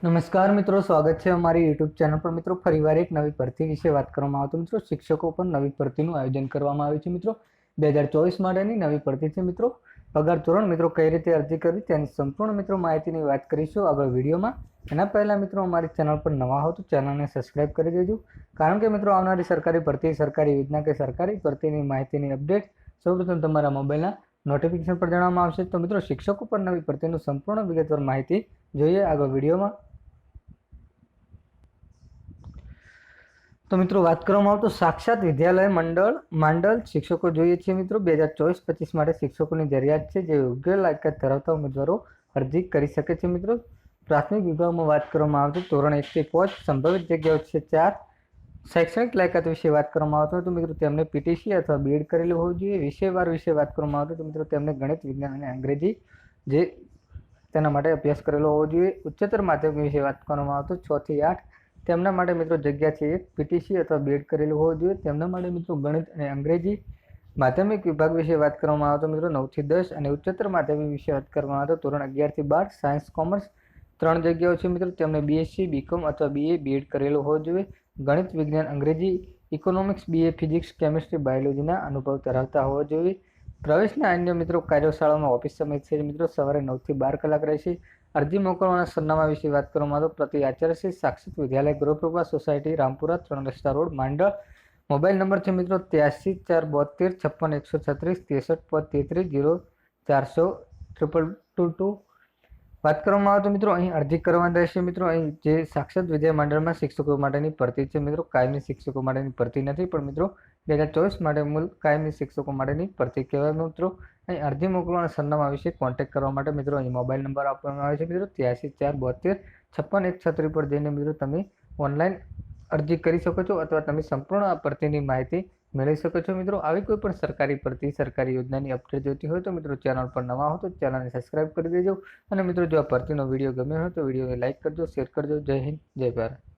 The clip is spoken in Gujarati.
નમસ્કાર મિત્રો, સ્વાગત છે અમારી યુટ્યુબ ચેનલ પર। મિત્રો ફરીવાર એક નવી ભરતી વિશે વાત કરવામાં આવે તો મિત્રો શિક્ષકો પર નવી ભરતીનું આયોજન કરવામાં આવ્યું છે। મિત્રો 2024 માટેની નવી ભરતી છે। મિત્રો પગાર ધોરણ મિત્રો કઈ રીતે અરજી કરવી તેની સંપૂર્ણ મિત્રો માહિતીની વાત કરીશું આગળ વિડીયોમાં। એના પહેલા મિત્રો અમારી ચેનલ પર નવા હો તો ચેનલને સબસ્ક્રાઇબ કરી દેજો, કારણ કે મિત્રો આવનારી સરકારી ભરતી, સરકારી યોજના કે સરકારી ભરતીની માહિતીની અપડેટ સૌપ્રથમ તમારા મોબાઈલના નોટિફિકેશન પર જણાવવામાં આવશે। તો મિત્રો શિક્ષકો પર નવી ભરતીનું સંપૂર્ણ વિગતવાર માહિતી જોઈએ આગળ વિડીયોમાં। તો મિત્રો વાત કરવામાં આવે તો સાક્ષાત વિદ્યાલય માંડલ શિક્ષકો જોઈએ છીએ। મિત્રો 2024-25 માટે શિક્ષકોની જરૂરિયાત છે, જે યોગ્ય લાયકાત ધરાવતા ઉમેદવારો અરજી કરી શકે છે। મિત્રો પ્રાથમિક વિભાગમાં વાત કરવામાં આવે તો ધોરણ 1 થી 5 સંભવિત જગ્યાઓ છે 4। શૈક્ષણિક લાયકાત વિશે વાત કરવામાં આવે તો મિત્રો તેમને પીટીસી અથવા બીએડ કરેલું હોવું જોઈએ। વિષયવાર વિશે વાત કરવામાં આવે તો મિત્રો તેમને ગણિત, વિજ્ઞાન અને અંગ્રેજી જે તેના માટે અભ્યાસ કરેલો હોવો જોઈએ। ઉચ્ચતર માધ્યમિક વિશે વાત કરવામાં આવે તો 6 થી 8 તેમના માટે મિત્રો જગ્યા છે 1 પીટીસી અથવા બીએડ કરેલું હોવું જોઈએ। તેમના માટે મિત્રો ગણિત અને અંગ્રેજી। માધ્યમિક વિભાગ વિશે વાત કરવામાં આવે તો મિત્રો 9 થી 10 અને ઉચ્ચતર માધ્યમિક વિશે વાત કરવામાં આવે તો ધોરણ 11 થી 12 સાયન્સ, કોમર્સ 3 જગ્યાઓ છે। મિત્રો તેમને બીએસસી, બીકોમ અથવા બીએ બીએડ કરેલો હોવો જોઈએ। ગણિત, વિજ્ઞાન, અંગ્રેજી, ઇકોનોમિક્સ, બીએ ફિઝિક્સ, કેમિસ્ટ્રી, બાયોલોજીના અનુભવ ધરાવતા હોવા જોઈએ। પ્રવેશના અન્ય મિત્રો કાર્યશાળામાં ઓફિસ સમય છે મિત્રો સવારે 9 થી 12 કલાક રહેશે। અરજી મોકલવાના સરનામા વિશે વાત કરવામાં આવે તો પ્રતિ આચાર્ય સાક્ષાત વિદ્યાલય, ગૃહપ્રભા સોસાયટી, રામપુરા, 3 રસ્તા રોડ, માંડલ। મોબાઈલ નંબર છે મિત્રો 83 472 56 133 63 0 400 વાત કરવામાં આવે તો મિત્રો અહીં અરજી કરવાની રહેશે। મિત્રો અહીં જે સાક્ષાત વિદ્યા મંડળમાં શિક્ષકો માટેની ભરતી છે મિત્રો, કાયમી શિક્ષકો માટેની ભરતી નથી, પણ મિત્રો 2024 માટે મૂળ કાયમી શિક્ષકો માટેની ભરતી કહેવાય। મિત્રો અહીં અરજી મોકલવાના સરનામા વિશે કોન્ટેક્ટ કરવા માટે મિત્રો અહીં મોબાઈલ નંબર આપવામાં આવે છે મિત્રો 83 472 56 133 પર જઈને મિત્રો તમે ઓનલાઈન અરજી કરી શકો છો અથવા તમે સંપૂર્ણ આ ભરતીની માહિતી મેળવી શકો છો। મિત્રો આવી કોઈ પણ સરકારી ભરતી, સરકારી યોજનાની અપડેટ જોઈતી હોય તો મિત્રો ચેનલ પર નવા હો તો ચેનલને સબસ્ક્રાઇબ કરી દેજો। અને મિત્રો જો આ ભરતીનો વિડીયો ગમ્યો હોય તો વિડીયોને લાઇક કરજો, શેર કરજો। જય હિન્દ, જય ભારત।